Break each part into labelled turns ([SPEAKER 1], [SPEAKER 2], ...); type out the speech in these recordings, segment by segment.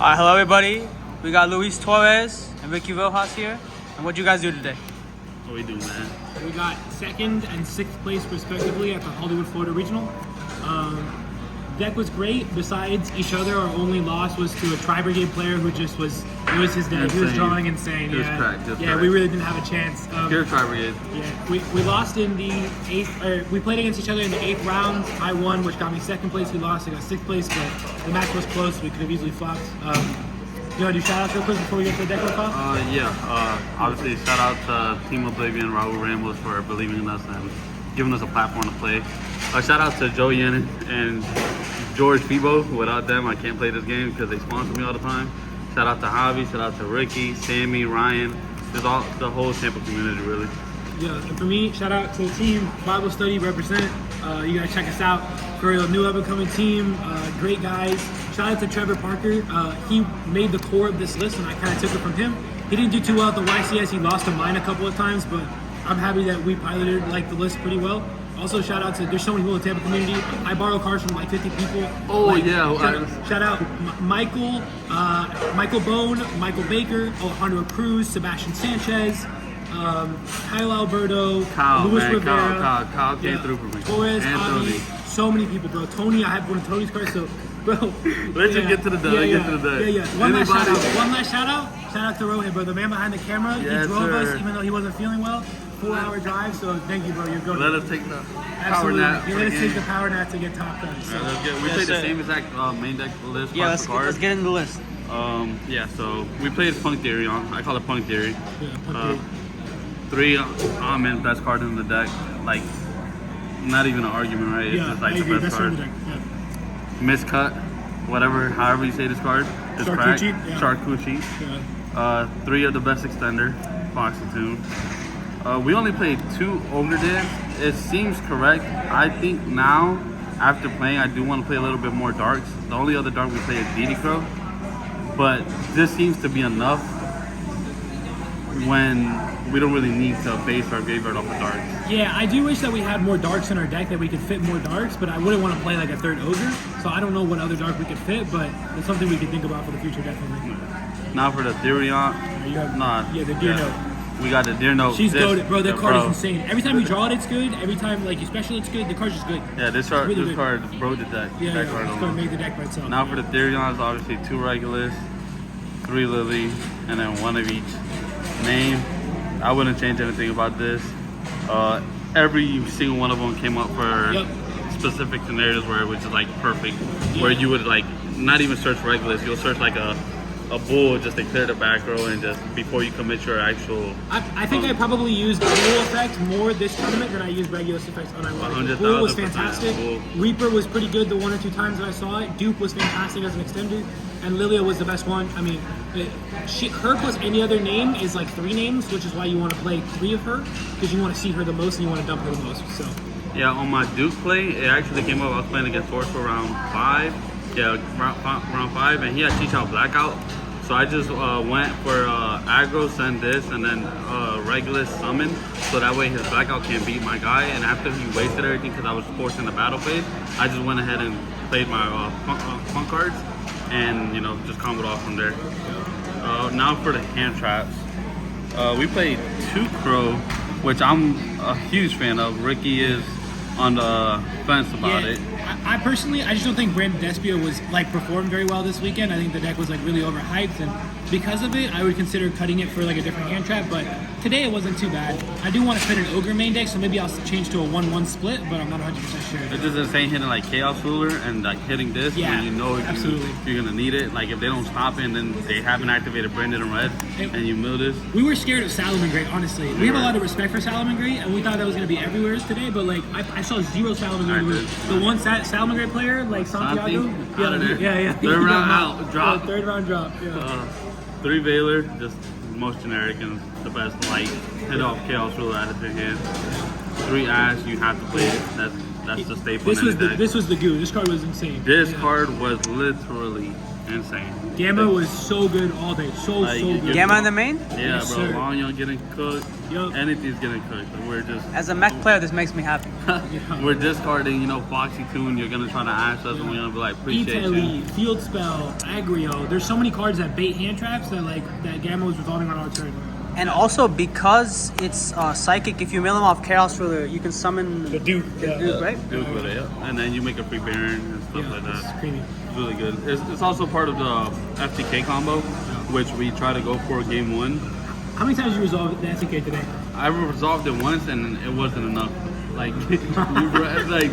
[SPEAKER 1] Hello everybody. We got Luis Torres and Ricky Rojas here. And what'd you guys do today?
[SPEAKER 2] What we do, man?
[SPEAKER 3] We got 2nd and 6th place respectively at the Hollywood, Florida Regional. Deck was great. Besides each other, our only loss was to a Tri-Brigade player who just was, it was his deck.
[SPEAKER 2] Insane.
[SPEAKER 3] He was drawing insane.
[SPEAKER 2] It was
[SPEAKER 3] yeah,
[SPEAKER 2] cracked, it was
[SPEAKER 3] yeah,
[SPEAKER 2] cracked.
[SPEAKER 3] we really didn't have a chance.
[SPEAKER 2] You're Tri-Brigade.
[SPEAKER 3] Yeah, we lost in the 8th, we played against each other in the 8th round. I won, which got me 2nd place. He lost, I got 6th place, but the match was close. We could have easily flopped. You want to do shout outs real quick before we get to the deck roll call?
[SPEAKER 2] Obviously, shout out to Team Oblivion, Raul Ramos for believing in us and giving us a platform to play. Shout out to Joey Yennin and George Fibo. Without them, I can't play this game because they sponsor me all the time. Shout out to Javi, shout out to Ricky, Sammy, Ryan, just all the whole Tampa community, really.
[SPEAKER 3] Yeah, and for me, shout out to the team, Bible Study represent. You gotta check us out for a new up-and-coming team. Great guys. Shout out to Trevor Parker. He made the core of this list, and I kind of took it from him. He didn't do too well at the YCS. He lost to mine a couple of times, but I'm happy that we piloted the list pretty well. Also, shout out to, there's so many people in the Tampa community. I borrow cars from like 50 people.
[SPEAKER 2] Oh, yeah.
[SPEAKER 3] Shout out Michael, Michael Bone, Michael Baker, Alejandro Cruz, Sebastian Sanchez, Kyle Alberto,
[SPEAKER 2] Kyle,
[SPEAKER 3] Luis
[SPEAKER 2] man,
[SPEAKER 3] Rivera.
[SPEAKER 2] Kyle came through for me.
[SPEAKER 3] Torres,
[SPEAKER 2] Anthony.
[SPEAKER 3] Javi, so many people, bro. Tony, I have one of Tony's cars, so, bro.
[SPEAKER 2] Let's just get to the day. Get to the day.
[SPEAKER 3] Yeah. One last shout out. Shout out to Rohit, bro. The man behind the camera.
[SPEAKER 2] Yes,
[SPEAKER 3] he drove
[SPEAKER 2] sir.
[SPEAKER 3] us even though he wasn't feeling well. 4-hour drive, so thank you, bro. You're good.
[SPEAKER 2] Let us take the power
[SPEAKER 3] Absolutely.
[SPEAKER 2] nap.
[SPEAKER 3] You let us take the power nap to get top done. So.
[SPEAKER 2] We played the same exact main deck list.
[SPEAKER 1] Yeah,
[SPEAKER 2] let's
[SPEAKER 1] get into the list.
[SPEAKER 2] So we played Punk Therion. I call it Punk Theory.
[SPEAKER 3] Yeah,
[SPEAKER 2] 3 man, best card in the deck. Like, not even an argument, right? It's just like
[SPEAKER 3] I agree.
[SPEAKER 2] the best card.
[SPEAKER 3] Yeah.
[SPEAKER 2] Miscut, whatever, however you say this card. It's cracked.
[SPEAKER 3] Charcuterie, yeah.
[SPEAKER 2] Charcuterie.
[SPEAKER 3] Yeah.
[SPEAKER 2] 3 of the best extender, Fox and Tune. We only played 2 Ogre decks. It seems correct. I think now, after playing, I do want to play a little bit more darks. The only other dark we play is DD Crow. But this seems to be enough when we don't really need to base our graveyard off of darks.
[SPEAKER 3] Yeah, I do wish that we had more darks in our deck, that we could fit more darks, but I wouldn't want to play like a 3rd Ogre. So I don't know what other dark we could fit, but it's something we could think about for the future, definitely.
[SPEAKER 2] Now for the Therion.
[SPEAKER 3] The Deer Note.
[SPEAKER 2] We got the Deer Note.
[SPEAKER 3] She's goated, bro. That card
[SPEAKER 2] bro.
[SPEAKER 3] is insane. Every time you draw it, it's good. Every time you special, it's good. The card's just good.
[SPEAKER 2] Yeah, this card broke the deck.
[SPEAKER 3] Yeah,
[SPEAKER 2] that
[SPEAKER 3] this
[SPEAKER 2] card
[SPEAKER 3] card
[SPEAKER 2] alone.
[SPEAKER 3] made the deck by itself.
[SPEAKER 2] Now for the Therions, obviously 2 Regulus, 3 Lily, and then 1 of each name. I wouldn't change anything about this. Every single one of them came up for specific scenarios where it was just like perfect. Yeah. Where you would like not even search Regulus, you'll search like a bull just to clear the back row and just before you commit your actual.
[SPEAKER 3] I think I probably used Bull effect more this tournament than I used Regulus effects on I wanted. Bull was fantastic.
[SPEAKER 2] Bull.
[SPEAKER 3] Reaper was pretty good the 1 or 2 times that I saw it. Dupe was fantastic as an extender. And Lilia was the best one. I mean, her plus any other name is like 3 names, which is why you want to play 3 of her, because you want to see her the most and you want to dump her the most. So.
[SPEAKER 2] Yeah, on my Duke play, it actually came up. I was playing against Force for round 5. Yeah, round 5, and he had Teach Out Blackout. So I just went for aggro, send this, and then Regulus summon, so that way his Blackout can't beat my guy. And after he wasted everything because I was forcing the battle phase, I just went ahead and played my punk cards, and just comboed off from there. Now for the hand traps, we played 2 Crow, which I'm a huge fan of. Ricky is on the fence about it.
[SPEAKER 3] I personally, I just don't think Brandon Despia was performed very well this weekend. I think the deck was really overhyped, and because of it, I would consider cutting it for a different hand trap. But today it wasn't too bad. I do want to fit an Ogre main deck, so maybe I'll change to a 1-1 split, but I'm not 100% sure.
[SPEAKER 2] It's just insane hitting Chaos Ruler and hitting this when you know you're gonna need it. Like if they don't stop it and then they haven't activated Brandon and Red and you mill this.
[SPEAKER 3] We were scared of Salamangreat, honestly. We have a lot of respect for Salamangreat, and we thought that was gonna be everywhere today. But I saw 0 Salamangreat. The one Salamangreat player, Santiago. Yeah.
[SPEAKER 2] 3rd round out, drop.
[SPEAKER 3] 3rd round drop. Yeah.
[SPEAKER 2] 3 Veiler, just most generic and the best hit off Chaos Ruler out of your hand. 3 Ash, you have to play it. That's the staple.
[SPEAKER 3] This was the goo. This card was insane.
[SPEAKER 2] This card was literally insane.
[SPEAKER 3] Gamma was so good all day. So good.
[SPEAKER 1] Gamma in the main?
[SPEAKER 2] Yeah,
[SPEAKER 3] Yes,
[SPEAKER 2] bro.
[SPEAKER 3] sir.
[SPEAKER 2] Long Young getting cooked.
[SPEAKER 3] Yup.
[SPEAKER 2] Anything's getting cooked. We're just
[SPEAKER 1] As a mech player, this makes me happy.
[SPEAKER 2] we're discarding, Foxy Tune. You're gonna try to ash us, and we're gonna be like, appreciate you.
[SPEAKER 3] E-Tele, Field Spell, Aggro. There's so many cards that bait hand traps that Gamma was resolving on our turn.
[SPEAKER 1] And also, because it's psychic, if you mill him off Chaos Ruler, you can summon
[SPEAKER 3] The Duke.
[SPEAKER 1] Duke, right?
[SPEAKER 2] Duke with it, yeah. And then you make a free Baron and stuff like
[SPEAKER 3] It's
[SPEAKER 2] that.
[SPEAKER 3] crazy.
[SPEAKER 2] It's really good. It's also part of the FTK combo, which we try to go for game 1.
[SPEAKER 3] How many times did you resolve the SDK today?
[SPEAKER 2] I resolved it once and it wasn't enough. Like,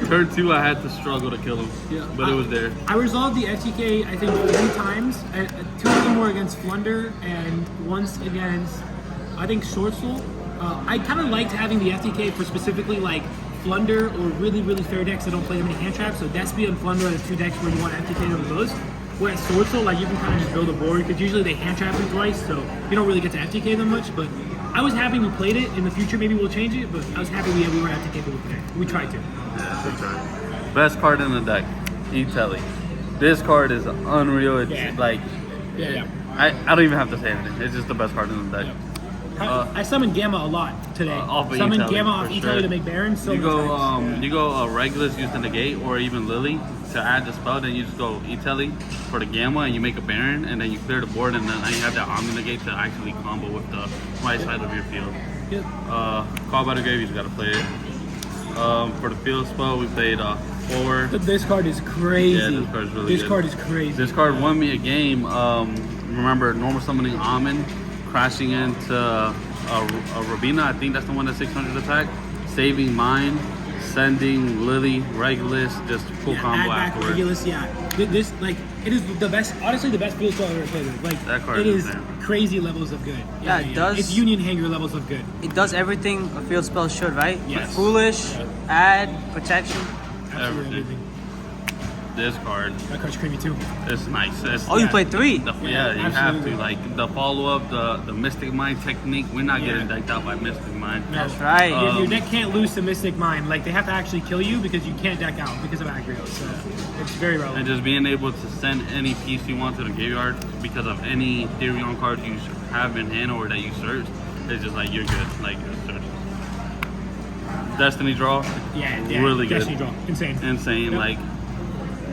[SPEAKER 2] turn 2, I had to struggle to kill him.
[SPEAKER 3] Yeah.
[SPEAKER 2] But it was there.
[SPEAKER 3] I resolved the SDK, I think, 3 times. 2 of them were against Flunder and once against, I think, Swordsoul. I kind of liked having the FDK for specifically like Flunder or really, really fair decks that don't play that many hand traps. So Despia and Flunder are the 2 decks where you want to FDK over those. Whereas Swordsoul, like, you can kind of just build a board because usually they hand trap you twice, so you don't really get to FDK them much. But I was happy we played it. In the future, maybe we'll change it, but I was happy we were FDK today. We tried to.
[SPEAKER 2] Yeah, for sure. Best card in the deck, E-Telly. This card is unreal. It's like,
[SPEAKER 3] Yeah.
[SPEAKER 2] I don't even have to say anything. It's just the best card in the deck.
[SPEAKER 3] I summoned Gamma a lot today.
[SPEAKER 2] Off of
[SPEAKER 3] Summoned
[SPEAKER 2] E-Telly,
[SPEAKER 3] Gamma off
[SPEAKER 2] for
[SPEAKER 3] E-Telly
[SPEAKER 2] sure.
[SPEAKER 3] to make Barons. So
[SPEAKER 2] You
[SPEAKER 3] many
[SPEAKER 2] go,
[SPEAKER 3] times.
[SPEAKER 2] you go Regulus using the gate, or even Lily to add the spell. Then you just go E-Telly for the Gamma, and you make a Baron, and then you clear the board, and then you have that Omni Negate to actually combo with the right side of your field. Call by the Grave, you just gotta play it. For the field spell, we played 4.
[SPEAKER 3] This card is crazy.
[SPEAKER 2] Yeah, this card's really good.
[SPEAKER 3] This card is crazy.
[SPEAKER 2] This card won me a game. Remember, normal summoning Amin, crashing into a Rabina. I think that's the one that's 600 attack. Saving mine, sending Lily, Regulus, just full combo
[SPEAKER 3] add back
[SPEAKER 2] afterwards.
[SPEAKER 3] Regulus, This, like, it is the best, honestly, the best field spell I've ever played with. Like,
[SPEAKER 2] That card
[SPEAKER 3] it
[SPEAKER 2] is
[SPEAKER 3] is
[SPEAKER 2] insane.
[SPEAKER 3] crazy levels of good.
[SPEAKER 1] Yeah, it does.
[SPEAKER 3] It's Union Hanger levels of good.
[SPEAKER 1] It does everything a field spell should, right?
[SPEAKER 3] Yes.
[SPEAKER 1] Foolish, add, protection.
[SPEAKER 3] Absolutely
[SPEAKER 2] Everything.
[SPEAKER 3] everything.
[SPEAKER 2] This card
[SPEAKER 3] That card's creamy too.
[SPEAKER 2] is nice.
[SPEAKER 1] Oh, you played 3?
[SPEAKER 2] Yeah, you have
[SPEAKER 3] absolutely.
[SPEAKER 2] to. Like, the follow-up, the Mystic Mind technique, we're not getting
[SPEAKER 3] Yeah.
[SPEAKER 2] decked out by Mystic Mind.
[SPEAKER 1] That's right.
[SPEAKER 3] Your deck can't lose to Mystic Mind. Like, they have to actually kill you because you can't deck out because of aggro. So it's very
[SPEAKER 2] And
[SPEAKER 3] relevant.
[SPEAKER 2] just being able to send any piece you want to the graveyard because of any Therion cards you have in hand or that you search, it's just like, you're good. Like, search. Destiny Draw,
[SPEAKER 3] Yeah,
[SPEAKER 2] really good.
[SPEAKER 3] Destiny Draw. Insane.
[SPEAKER 2] Insane.
[SPEAKER 3] Yep.
[SPEAKER 2] Like,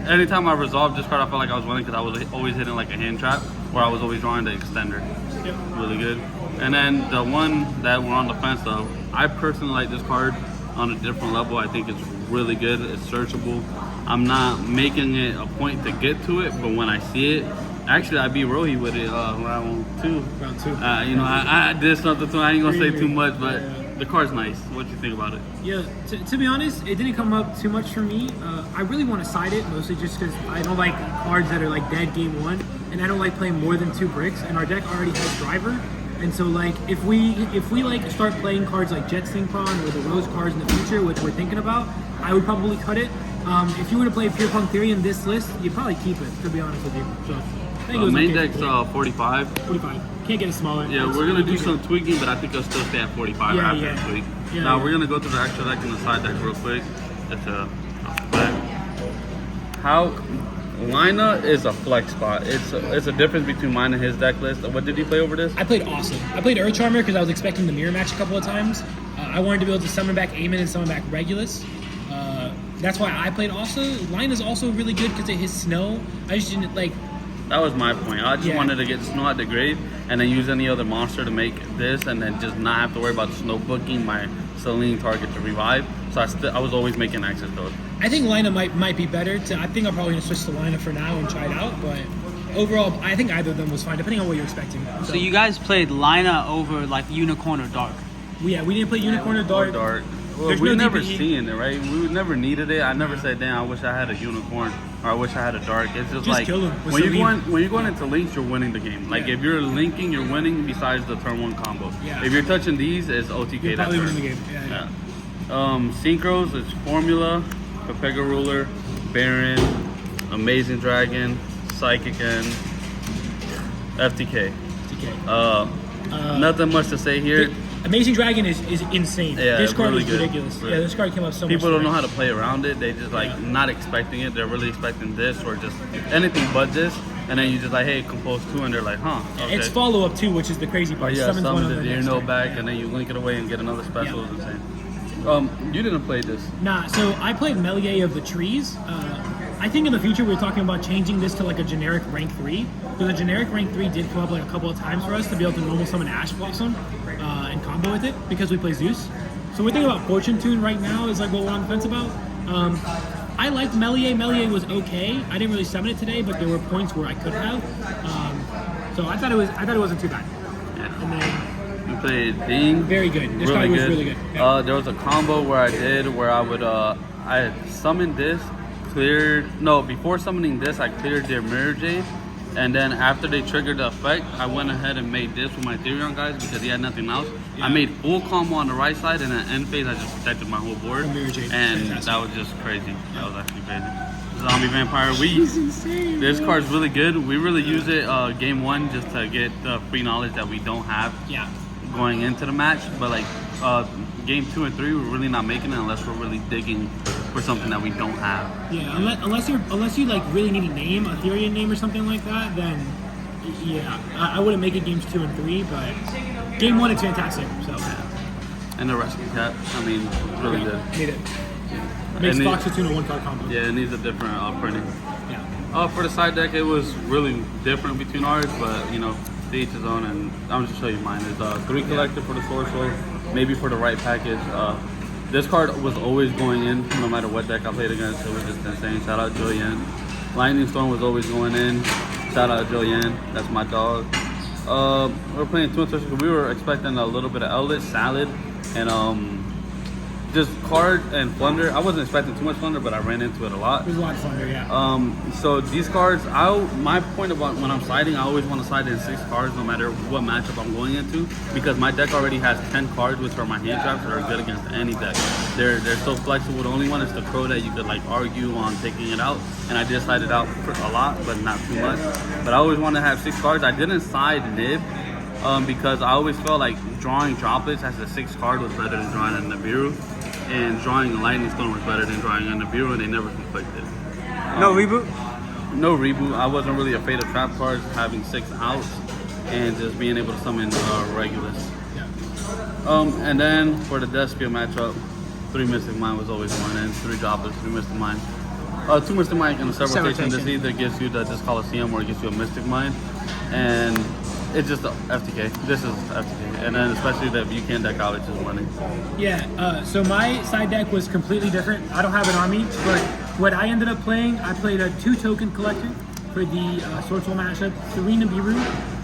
[SPEAKER 2] anytime I resolved this card, I felt like I was winning because I was always hitting like a hand trap, where I was always drawing the extender.
[SPEAKER 3] Yep.
[SPEAKER 2] Really good. And then the one that we're on the fence of, I personally like this card on a different level. I think it's really good. It's searchable. I'm not making it a point to get to it, but when I see it, actually I beat Rohi with it round 2.
[SPEAKER 3] Round 2.
[SPEAKER 2] I did something to it. I ain't gonna say too much, but
[SPEAKER 3] Yeah.
[SPEAKER 2] the card's nice. What do you think about it?
[SPEAKER 3] Yeah, to be honest, it didn't come up too much for me. I really want to side it, mostly just because I don't like cards that are like dead game 1, and I don't like playing more than 2 bricks, and our deck already has Driver. And so, like, if we like start playing cards like Jet Pond or the Rose cards in the future, which we're thinking about, I would probably cut it. If you were to play Pure Punk Theory in this list, you'd probably keep it, to be honest with you. So, I think it was
[SPEAKER 2] Main
[SPEAKER 3] okay
[SPEAKER 2] deck's
[SPEAKER 3] for
[SPEAKER 2] 45.
[SPEAKER 3] 45. Can't get it smaller.
[SPEAKER 2] Yeah,
[SPEAKER 3] It's
[SPEAKER 2] we're gonna do
[SPEAKER 3] really
[SPEAKER 2] some tweaking, but I think I'll still stay at 45
[SPEAKER 3] Yeah,
[SPEAKER 2] after
[SPEAKER 3] yeah.
[SPEAKER 2] the tweak.
[SPEAKER 3] Yeah,
[SPEAKER 2] Now
[SPEAKER 3] yeah.
[SPEAKER 2] we're gonna go through the extra deck and the side deck real quick. It's a back. How Lina is a flex spot. It's a difference between mine and his deck list. What did he play over this?
[SPEAKER 3] I played Awesome. I played Earth Charmer because I was expecting the mirror match a couple of times. I wanted to be able to summon back Aemon and summon back Regulus. That's why I played Awesome. Line is also really good because of his snow. I just didn't like.
[SPEAKER 2] That was my point. I just
[SPEAKER 3] Yeah.
[SPEAKER 2] wanted to get Snow at the grave and then use any other monster to make this, and then just not have to worry about Snow booking my Selene target to revive. So I was always making access code.
[SPEAKER 3] I think Lina might be better. I think I'm probably gonna switch to Lina for now and try it out. But overall, I think either of them was fine, depending on what you're expecting.
[SPEAKER 1] So you guys played Lina over like Unicorn or Dark.
[SPEAKER 3] we didn't play Unicorn or Dark.
[SPEAKER 2] Well,
[SPEAKER 3] There's
[SPEAKER 2] we
[SPEAKER 3] no
[SPEAKER 2] never
[SPEAKER 3] DPE.
[SPEAKER 2] seen it, right? We never needed it. I never said, damn, I wish I had a unicorn or I wish I had a dark. It's just like
[SPEAKER 3] kill him with
[SPEAKER 2] when
[SPEAKER 3] Selene.
[SPEAKER 2] you're going into links, you're winning the game. Like
[SPEAKER 3] Yeah.
[SPEAKER 2] if you're linking, you're winning besides the turn 1 combo.
[SPEAKER 3] Yeah.
[SPEAKER 2] If you're touching these, it's OTK
[SPEAKER 3] You're
[SPEAKER 2] that
[SPEAKER 3] probably
[SPEAKER 2] turn.
[SPEAKER 3] winning the game. Yeah.
[SPEAKER 2] Synchros, it's Formula, Pepega Ruler, Baron, Amazing Dragon, Psychic, and FTK.
[SPEAKER 3] TK.
[SPEAKER 2] Nothing much to say here.
[SPEAKER 3] Amazing Dragon is insane.
[SPEAKER 2] Yeah,
[SPEAKER 3] this card
[SPEAKER 2] really
[SPEAKER 3] is
[SPEAKER 2] good.
[SPEAKER 3] ridiculous.
[SPEAKER 2] Really.
[SPEAKER 3] Yeah, this card came up so
[SPEAKER 2] People
[SPEAKER 3] much.
[SPEAKER 2] don't know how to play around it. They just like
[SPEAKER 3] Yeah.
[SPEAKER 2] not expecting it. They're really expecting this or just anything but this. and then you just like, hey, compose 2, and they're like, huh, okay.
[SPEAKER 3] It's follow up too, which is the crazy part.
[SPEAKER 2] Yeah,
[SPEAKER 3] Summons one
[SPEAKER 2] summon
[SPEAKER 3] of
[SPEAKER 2] the
[SPEAKER 3] the
[SPEAKER 2] deer
[SPEAKER 3] next
[SPEAKER 2] no
[SPEAKER 3] turn.
[SPEAKER 2] back,
[SPEAKER 3] Yeah.
[SPEAKER 2] and then you link it away and get another special.
[SPEAKER 3] Yeah.
[SPEAKER 2] Is insane. You didn't play this.
[SPEAKER 3] Nah, so I played Melier of the Trees. I think in the future we're talking about changing this to like a generic rank 3. Because a generic rank 3 did come up like a couple of times for us to be able to normal summon Ash Blossom and combo with it because we play Zeus. So we're thinking about Fortune Tune right now is like what we're on the fence about. I liked Melier. Melier was okay. I didn't really summon it today, but there were points where I could have. So I thought it wasn't too bad.
[SPEAKER 2] Yeah.
[SPEAKER 3] And then
[SPEAKER 2] You played Ding.
[SPEAKER 3] very good. This card was really good. Yeah.
[SPEAKER 2] There was a combo where I would I summoned this, before summoning this I cleared their Mirror Jade, and then after they triggered the effect, I went ahead and made this with my Therion guys because he had nothing else.
[SPEAKER 3] Yeah.
[SPEAKER 2] I made full combo on the right side, and then end phase I just protected my whole board,
[SPEAKER 3] Mirror Jade.
[SPEAKER 2] and
[SPEAKER 3] Fantastic.
[SPEAKER 2] that was just crazy. That was actually crazy. Zombie Vampire Week.
[SPEAKER 3] He's insane.
[SPEAKER 2] This card's really good. We really use it game 1 just to get the free knowledge that we don't have
[SPEAKER 3] Yeah.
[SPEAKER 2] going into the match, but like game 2 and 3 we're really not making it unless we're really digging for something that we don't have.
[SPEAKER 3] Yeah, unless you like really need a name, a Therion name or something like that, then yeah, I wouldn't make it games 2 and 3, but game 1 it's fantastic. So
[SPEAKER 2] And the Rescue Cat, I mean, really good.
[SPEAKER 3] need it. Makes
[SPEAKER 2] And
[SPEAKER 3] Fox Tune a 1-card combo.
[SPEAKER 2] Yeah, it needs a different printing.
[SPEAKER 3] Yeah.
[SPEAKER 2] For the side deck, it was really different between ours, but you know, to each his own. And I'm just show you mine. There's 3 collector for the Sorcerer, maybe for the right package. This card was always going in, no matter what deck I played against. It was just insane. Shout out Julian. Lightning Storm was always going in. Shout out Julian. That's my dog. We're playing Twin Sorcerer. We were expecting a little bit of Outlet, Salad, and just card and Plunder. I wasn't expecting too much Plunder, but I ran into it a lot.
[SPEAKER 3] There's a lot of fun there, yeah.
[SPEAKER 2] So these cards, my point about when I'm siding, I always want to side in 6 cards no matter what matchup I'm going into, because my deck already has 10 cards, which are my hand traps that are good against any deck. They're so flexible. The only one is the Crow that you could like argue on taking it out, and I did side it out a lot, but not too much. But I always want to have 6 cards. I didn't side Nib because I always felt like drawing Droplets as a 6 card was better than drawing a Nibiru. And drawing a Lightning Storm was better than drawing a Nibiru, and they never conflicted.
[SPEAKER 1] No reboot?
[SPEAKER 2] No reboot. I wasn't really afraid of trap cards, having 6 outs, and just being able to summon Regulus. And then for the Despia matchup, 3 Mystic Mine was always going in, 3 Droplets, 3 Mystic Mine. 2 Mystic Mine and a Serval Rotation. This either gives you the Disc Coliseum or it gives you a Mystic Mine. And it's just the FTK. This is FTK. And then especially if you can't deck out, it's just money.
[SPEAKER 3] Yeah, so my side deck was completely different. I don't have an army, but what I ended up playing, I played a 2-token collector for the Sorcerer matchup, 3 Nibiru.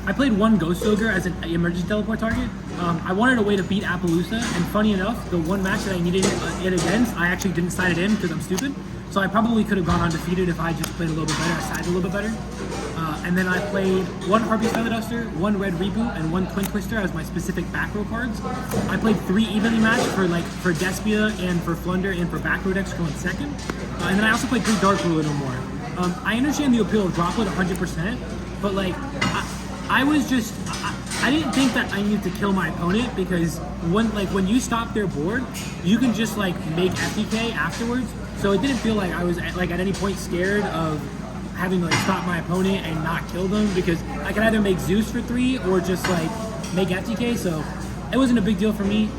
[SPEAKER 3] I played 1 Ghost Ogre as an emergency teleport target. I wanted a way to beat Appaloosa, and funny enough, the one match that I needed it against, I actually didn't side it in because I'm stupid. So I probably could have gone undefeated if I just played a little bit better. I sided a little bit better. And then I played 1 Harpy's Feather Duster, 1 Red Reboot, and 1 Twin Twister as my specific back row cards. I played 3 evenly matched for Despia and for Flunder and for back row decks going second. And then I also played 3 Dark Ruler no more. I understand the appeal of Droplet 100%, but like I didn't think that I needed to kill my opponent because when you stop their board, you can just like make FTK afterwards. So it didn't feel like I was at any point scared of having to like stop my opponent and not kill them because I could either make Zeus for 3 or just like make FTK. So it wasn't a big deal for me.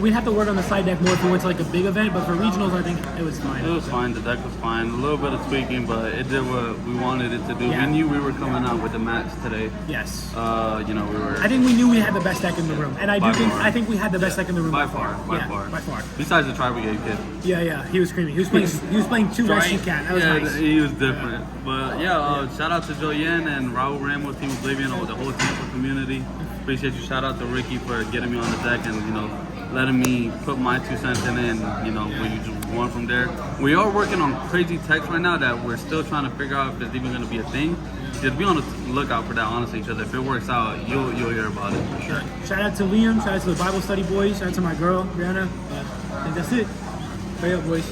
[SPEAKER 3] We'd have to work on the side deck more if we went to like a big event, but for regionals, I think it was fine.
[SPEAKER 2] It was fine. The deck was fine. A little bit of tweaking, but it did what we wanted it to do.
[SPEAKER 3] Yeah.
[SPEAKER 2] We knew we were coming out with the match today.
[SPEAKER 3] Yes.
[SPEAKER 2] We were.
[SPEAKER 3] I think we knew we had the best deck in the room, and
[SPEAKER 2] By far.
[SPEAKER 3] I think we had the best deck in the room
[SPEAKER 2] By far.
[SPEAKER 3] By far.
[SPEAKER 2] Besides the Tri Brigade kid.
[SPEAKER 3] Yeah, he was screaming. He was playing 2 Rescue Cat. That was
[SPEAKER 2] Yeah,
[SPEAKER 3] nice.
[SPEAKER 2] he was different. But shout out to Joyen and Raul Ramos, Team Oblivion, or the whole Tampa community. Appreciate you. Shout out to Ricky for getting me on the deck and letting me put my 2 cents in it, and where you just won from there. We are working on crazy text right now that we're still trying to figure out if it's even going to be a thing. Just be on the lookout for that, honestly, because if it works out, you'll hear about it for sure.
[SPEAKER 3] Shout out to Liam. Shout out to the Bible study boys. Shout out to my girl Brianna. I think that's it. Hurry up, boys.